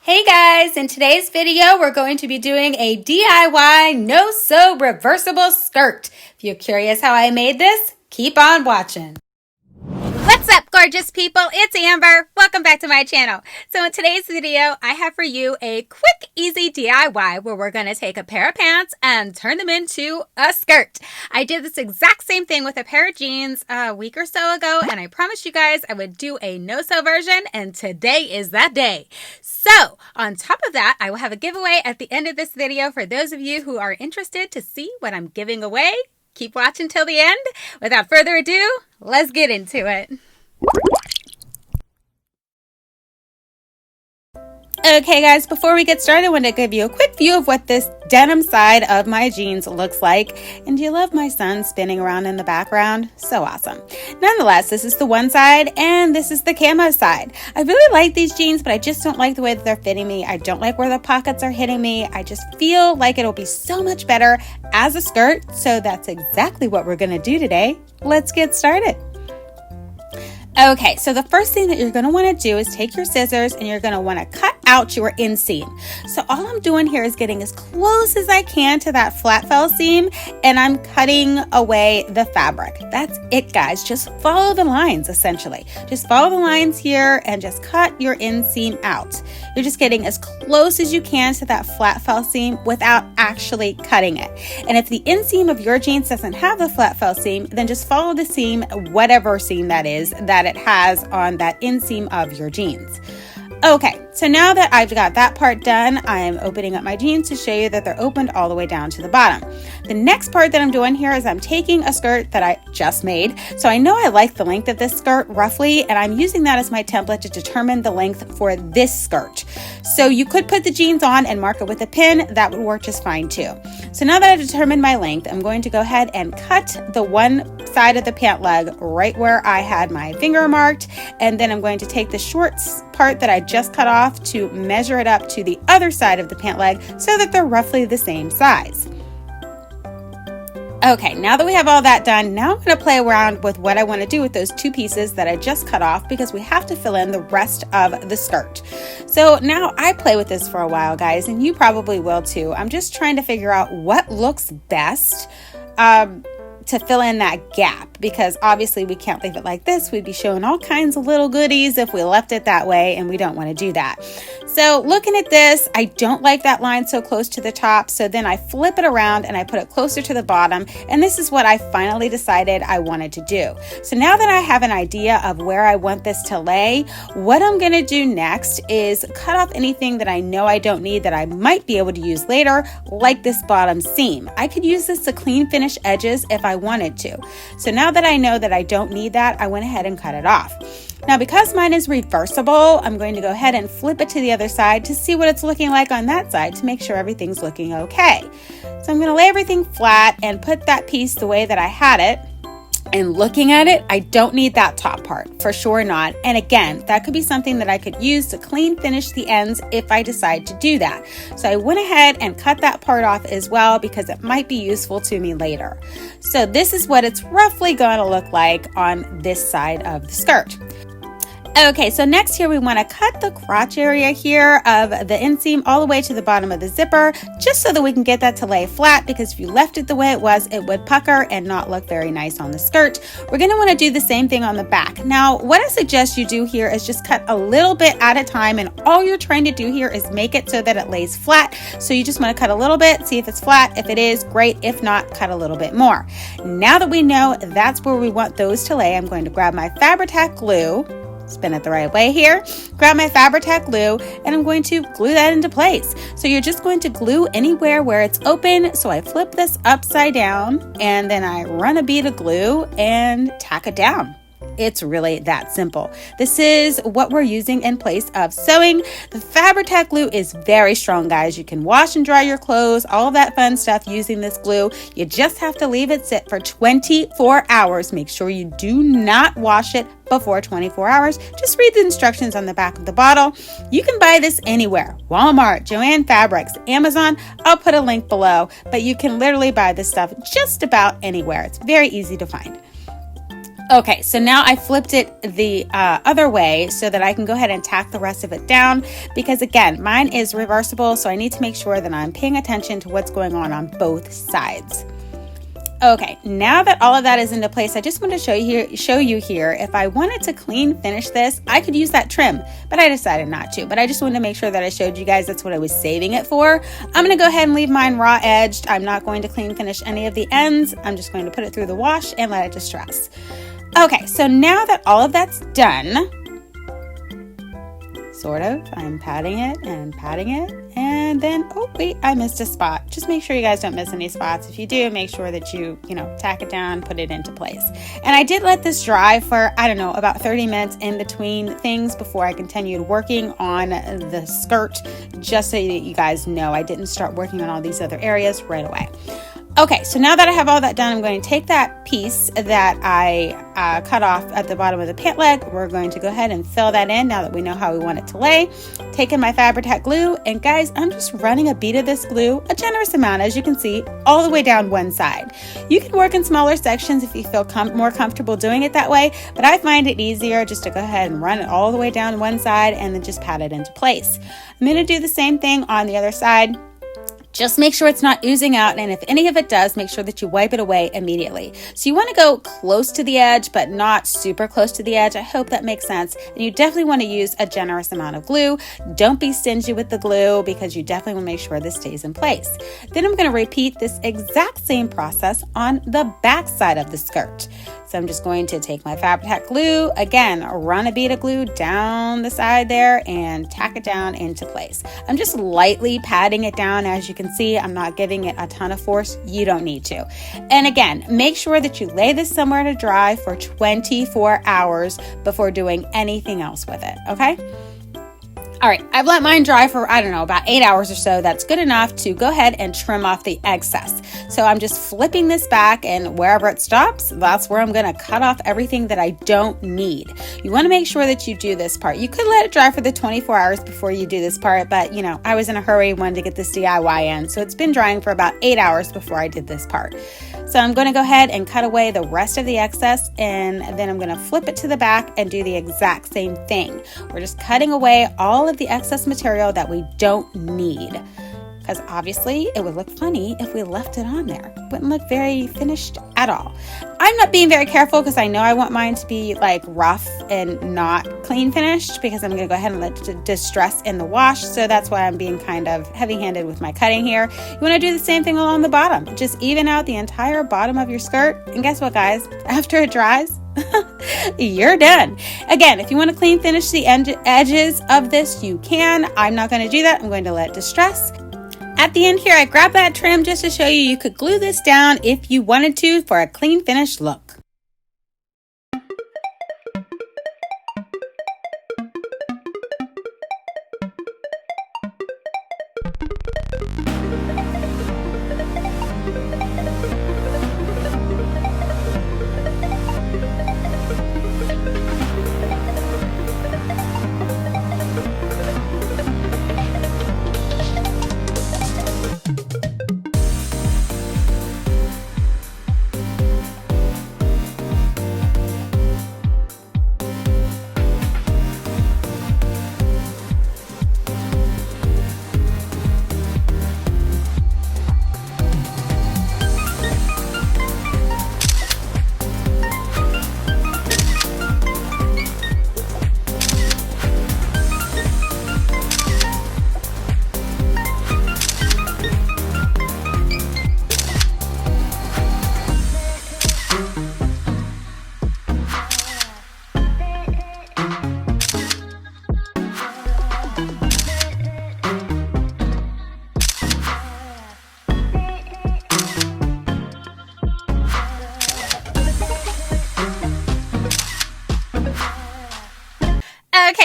Hey guys, in today's video, we're going to be doing a DIY no-sew reversible skirt. If you're curious how I made this, keep on watching. What's up, gorgeous people? It's Amber. Welcome back to my channel. So in today's video, I have for you a quick, easy DIY where we're going to take a pair of pants and turn them into a skirt. I did this exact same thing with a pair of jeans a week or so ago, and I promised you guys I would do a no-sew version, and today is that day. So on top of that, I will have a giveaway at the end of this video for those of you who are interested to see what I'm giving away. Keep watching till the end. Without further ado, let's get into it. Okay guys, before we get started, I want to give you a quick view of what this denim side of my jeans looks like. And do you love my son spinning around in the background? So awesome. Nonetheless, this is the one side and this is the camo side. I really like these jeans, but I just don't like the way that they're fitting me. I don't like where the pockets are hitting me. I just feel like it'll be so much better as a skirt. So that's exactly what we're going to do today. Let's get started. Okay, so the first thing that you're going to want to do is take your scissors and you're going to want to cut out your inseam. So all I'm doing here is getting as close as I can to that flat fell seam, and I'm cutting away the fabric. That's it, guys. Just follow the lines, essentially. Just follow the lines here and just cut your inseam out. You're just getting as close as you can to that flat fell seam without actually cutting it. And if the inseam of your jeans doesn't have the flat fell seam, then just follow the seam, whatever seam that is, that it has on that inseam of your jeans. Okay, so now that I've got that part done, I'm opening up my jeans to show you that they're opened all the way down to the bottom. The next part that I'm doing here is I'm taking a skirt that I just made. So I know I like the length of this skirt roughly, and I'm using that as my template to determine the length for this skirt. So you could put the jeans on and mark it with a pin. That would work just fine too. So now that I've determined my length, I'm going to go ahead and cut the one side of the pant leg right where I had my finger marked, and then I'm going to take the short part that I just cut off to measure it up to the other side of the pant leg so that they're roughly the same size. Okay, now that we have all that done, now I'm going to play around with what I want to do with those two pieces that I just cut off, because we have to fill in the rest of the skirt. So now I play with this for a while, guys, and you probably will too. I'm just trying to figure out what looks best to fill in that gap, because obviously we can't leave it like this. We'd be showing all kinds of little goodies if we left it that way, and we don't want to do that. So looking at this, I don't like that line so close to the top, so then I flip it around and I put it closer to the bottom, and this is what I finally decided I wanted to do. So now that I have an idea of where I want this to lay, what I'm going to do next is cut off anything that I know I don't need that I might be able to use later, like this bottom seam. I could use this to clean finish edges if I wanted to. So now that I know that I don't need that, I went ahead and cut it off. Now, because mine is reversible, I'm going to go ahead and flip it to the other side to see what it's looking like on that side to make sure everything's looking okay. So I'm going to lay everything flat and put that piece the way that I had it. And looking at it, I don't need that top part, for sure not. And again, that could be something that I could use to clean finish the ends if I decide to do that. So I went ahead and cut that part off as well, because it might be useful to me later. So this is what it's roughly going to look like on this side of the skirt. Okay, so next here we want to cut the crotch area here of the inseam all the way to the bottom of the zipper, just so that we can get that to lay flat, because if you left it the way it was, it would pucker and not look very nice on the skirt. We're going to want to do the same thing on the back. Now, what I suggest you do here is just cut a little bit at a time, and all you're trying to do here is make it so that it lays flat. So you just want to cut a little bit, see if it's flat. If it is, great. If not, cut a little bit more. Now that we know that's where we want those to lay, I'm going to grab my Fabri-Tac glue, spin it the right way here, grab my Fabri-Tac glue, and I'm going to glue that into place. So you're just going to glue anywhere where it's open. So I flip this upside down, and then I run a bead of glue and tack it down. It's really that simple. This is what we're using in place of sewing. The Fabri-Tac glue is very strong, guys. You can wash and dry your clothes, all of that fun stuff using this glue. You just have to leave it sit for 24 hours. Make sure you do not wash it before 24 hours. Just read the instructions on the back of the bottle. You can buy this anywhere. Walmart, Joann Fabrics, Amazon. I'll put a link below, but you can literally buy this stuff just about anywhere. It's very easy to find. Okay, so now I flipped it the other way so that I can go ahead and tack the rest of it down, because again, mine is reversible, so I need to make sure that I'm paying attention to what's going on both sides. Okay, now that all of that is into place, I just want to show you here, if I wanted to clean finish this, I could use that trim, but I decided not to. But I just wanted to make sure that I showed you guys that's what I was saving it for. I'm going to go ahead and leave mine raw edged. I'm not going to clean finish any of the ends. I'm just going to put it through the wash and let it distress. Okay, so now that all of that's done, sort of, I'm patting it, and then, oh wait, I missed a spot. Just make sure you guys don't miss any spots. If you do, make sure that you tack it down, put it into place. And I did let this dry for, I don't know, about 30 minutes in between things before I continued working on the skirt, just so that you guys know I didn't start working on all these other areas right away. Okay, so now that I have all that done, I'm going to take that piece that I cut off at the bottom of the pant leg. We're going to go ahead and fill that in now that we know how we want it to lay. Taking my Fabri-Tac glue, and guys, I'm just running a bead of this glue, a generous amount, as you can see, all the way down one side. You can work in smaller sections if you feel more comfortable doing it that way, but I find it easier just to go ahead and run it all the way down one side and then just pat it into place. I'm going to do the same thing on the other side. Just make sure it's not oozing out, and if any of it does, make sure that you wipe it away immediately. So you want to go close to the edge, but not super close to the edge. I hope that makes sense. And you definitely want to use a generous amount of glue. Don't be stingy with the glue, because you definitely want to make sure this stays in place. Then I'm going to repeat this exact same process on the back side of the skirt. So I'm just going to take my Fabri-Tac glue, again, run a bead of glue down the side there and tack it down into place. I'm just lightly patting it down. As you can see, I'm not giving it a ton of force. You don't need to. And again, make sure that you lay this somewhere to dry for 24 hours before doing anything else with it, okay? All right, I've let mine dry for, I don't know, about 8 hours or so. That's good enough to go ahead and trim off the excess. So I'm just flipping this back, and wherever it stops, that's where I'm going to cut off everything that I don't need. You want to make sure that you do this part. You could let it dry for the 24 hours before you do this part, but I was in a hurry, wanted to get this DIY in. So it's been drying for about 8 hours before I did this part. So I'm going to go ahead and cut away the rest of the excess, and then I'm going to flip it to the back and do the exact same thing. We're just cutting away all of the excess material that we don't need, because obviously it would look funny if we left it on there. It wouldn't look very finished at all. I'm not being very careful because I know I want mine to be like rough and not clean finished, because I'm going to go ahead and let it distress in the wash. So that's why I'm being kind of heavy-handed with my cutting here. You want to do the same thing along the bottom. Just even out the entire bottom of your skirt. And guess what, guys? After it dries, you're done. Again, if you want to clean finish the edges of this, you can. I'm not going to do that. I'm going to let it distress. At the end here, I grabbed that trim just to show you could glue this down if you wanted to for a clean finish look.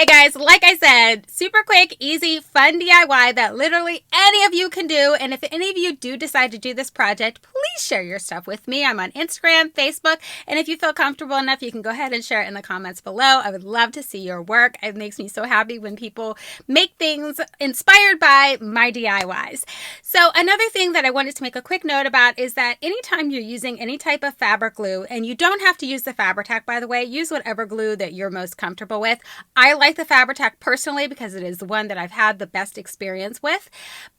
Okay, guys, like I said, super quick, easy, fun DIY that literally any of you can do. And if any of you do decide to do this project, please share your stuff with me. I'm on Instagram, Facebook, and if you feel comfortable enough, you can go ahead and share it in the comments below. I would love to see your work. It makes me so happy when people make things inspired by my DIYs. So another thing that I wanted to make a quick note about is that anytime you're using any type of fabric glue, and you don't have to use the Fabri-Tac, by the way, use whatever glue that you're most comfortable with. I like the Fabri-Tac personally because it is the one that I've had the best experience with.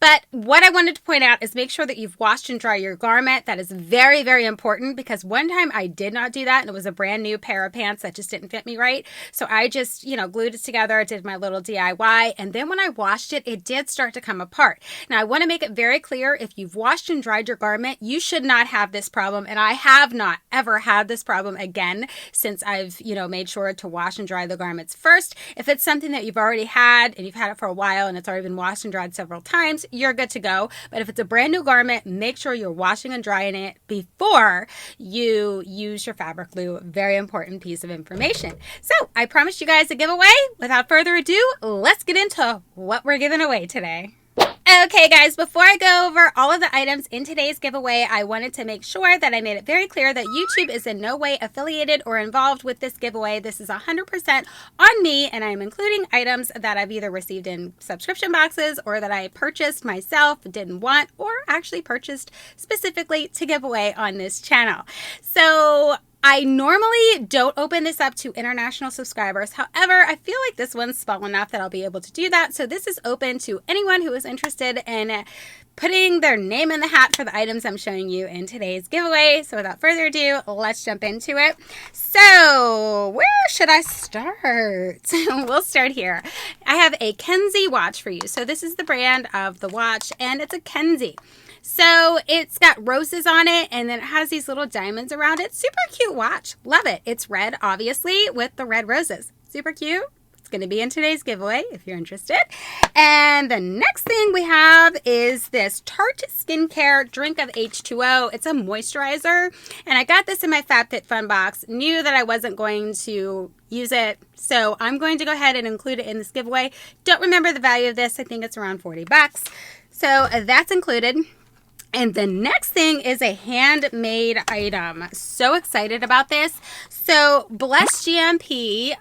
But what I wanted to point out is make sure that you've washed and dried your garment. That is very, very important because one time I did not do that and it was a brand new pair of pants that just didn't fit me right. So I just, glued it together, did my little DIY, and then when I washed it, it did start to come apart. Now I want to make it very clear, if you've washed and dried your garment, you should not have this problem, and I have not ever had this problem again since I've, made sure to wash and dry the garments first. If it's something that you've already had and you've had it for a while and it's already been washed and dried several times, you're good to go. But if it's a brand new garment, make sure you're washing and drying it before you use your fabric glue. Very important piece of information. So I promised you guys a giveaway. Without further ado, let's get into what we're giving away today. Okay, guys, before I go over all of the items in today's giveaway, I wanted to make sure that I made it very clear that YouTube is in no way affiliated or involved with this giveaway. This is 100% on me, and I'm including items that I've either received in subscription boxes or that I purchased myself, didn't want, or actually purchased specifically to give away on this channel. So I normally don't open this up to international subscribers. However, I feel like this one's small enough that I'll be able to do that. So this is open to anyone who is interested in putting their name in the hat for the items I'm showing you in today's giveaway. So without further ado, let's jump into it. So where should I start? We'll start here. I have a Kenzie watch for you. So this is the brand of the watch, and it's a Kenzie. So it's got roses on it, and then it has these little diamonds around it. Super cute watch. Love it. It's red, obviously, with the red roses. Super cute. It's going to be in today's giveaway if you're interested. And the next thing we have is this Tarte Skincare Drink of H2O. It's a moisturizer, and I got this in my FabFitFun box. Knew that I wasn't going to use it, so I'm going to go ahead and include it in this giveaway. Don't remember the value of this. I think it's around 40 bucks. So that's included. And the next thing is a handmade item. So excited about this. So Bless GMP,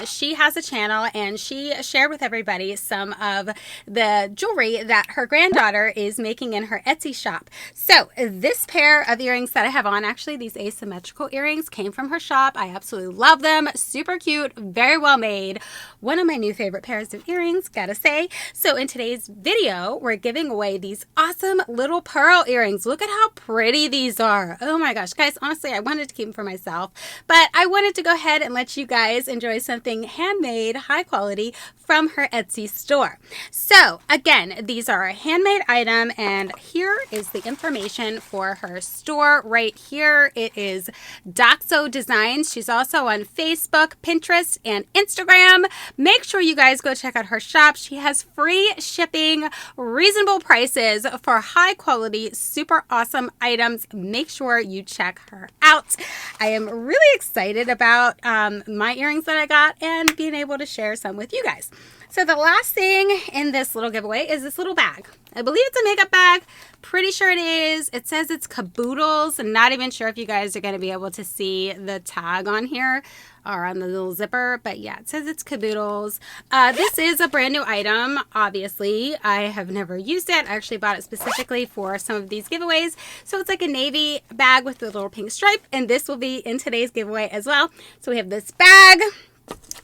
she has a channel, and she shared with everybody some of the jewelry that her granddaughter is making in her Etsy shop. So this pair of earrings that I have on, actually these asymmetrical earrings, came from her shop. I absolutely love them. Super cute, very well made. One of my new favorite pairs of earrings, gotta say. So in today's video, we're giving away these awesome little pearl earrings. Look at how pretty these are. Oh my gosh, guys, honestly, I wanted to keep them for myself, but I wanted to go ahead and let you guys enjoy something handmade, high quality from her Etsy store. So again, these are a handmade item, and here is the information for her store right here. It is Doxo Designs. She's also on Facebook, Pinterest, and Instagram. Make sure you guys go check out her shop. She has free shipping, reasonable prices for high quality, super awesome items. Make sure you check her out. I am really excited about my earrings that I got and being able to share some with you guys. So the last thing in this little giveaway is this little bag. I believe it's a makeup bag. Pretty sure it is. It says it's Caboodles. I'm not even sure if you guys are going to be able to see the tag on here or on the little zipper, but yeah, it says it's Caboodles. This is a brand new item, obviously. I have never used it. I actually bought it specifically for some of these giveaways. So it's like a navy bag with a little pink stripe, and this will be in today's giveaway as well. So we have this bag,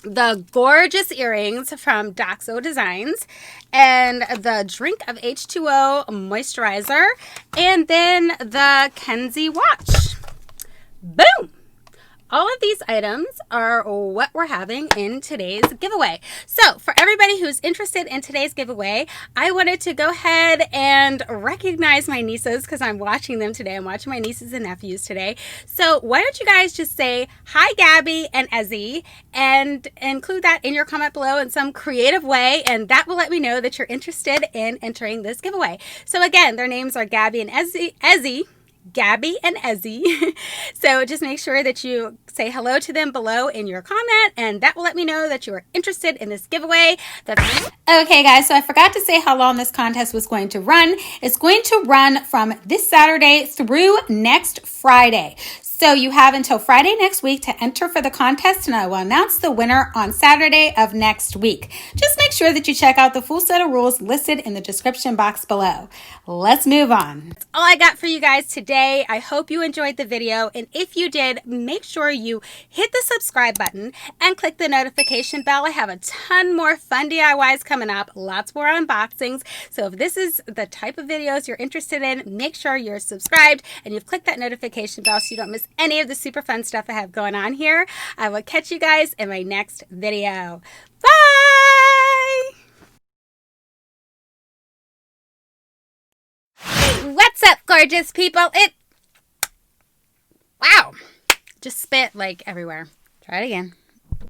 the gorgeous earrings from Doxo Designs, and the Drink of H2O moisturizer, and then the Kenzie watch. Boom! All of these items are what we're having in today's giveaway. So for everybody who's interested in today's giveaway, I wanted to go ahead and recognize my nieces because I'm watching them today. I'm watching my nieces and nephews today. So why don't you guys just say, hi, Gabby and Essie, and include that in your comment below in some creative way, and that will let me know that you're interested in entering this giveaway. So again, their names are Gabby and Essie. Gabby and Essie. So just make sure that you say hello to them below in your comment, and that will let me know that you are interested in this giveaway. Okay guys, so I forgot to say how long this contest was going to run. It's going to run from this Saturday through next Friday. So you have until Friday next week to enter for the contest, and I will announce the winner on Saturday of next week. Just make sure that you check out the full set of rules listed in the description box below. Let's move on. That's all I got for you guys today. I hope you enjoyed the video, and if you did, make sure you hit the subscribe button and click the notification bell. I have a ton more fun DIYs coming up, lots more unboxings. So if this is the type of videos you're interested in, make sure you're subscribed and you've clicked that notification bell so you don't miss any of the super fun stuff I have going on here. I will catch you guys in my next video. Bye! What's up, gorgeous people? Wow, just spit like everywhere. Try it again.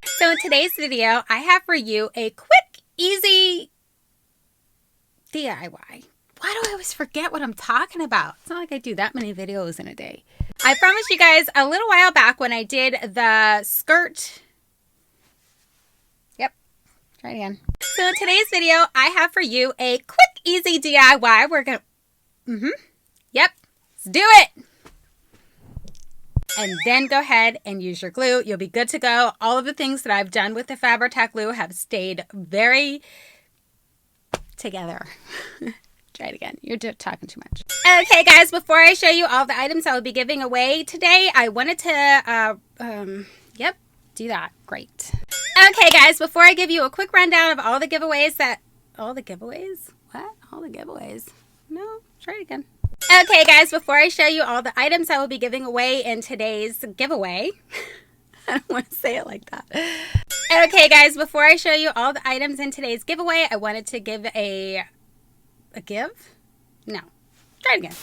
So in today's video, I have for you a quick, easy DIY. Why do I always forget what I'm talking about? It's not like I do that many videos in a day. I promised you guys a little while back when I did the skirt. Yep, try it again. So in today's video, I have for you a quick, easy DIY. We're gonna, yep, let's do it. And then go ahead and use your glue. You'll be good to go. All of the things that I've done with the Fabri-Tac glue have stayed very together. Try it again. You're talking too much. Okay, guys, before I show you all the items I will be giving away today, I wanted to, yep, do that. Great. Okay, guys, before I give you a quick rundown of all the giveaways all the giveaways? What? All the giveaways? No, try it again. Okay, guys, before I show you all the items I will be giving away in today's giveaway, I don't want to say it like that. Okay, guys, before I show you all the items in today's giveaway, I wanted to give a give? No. Try it again.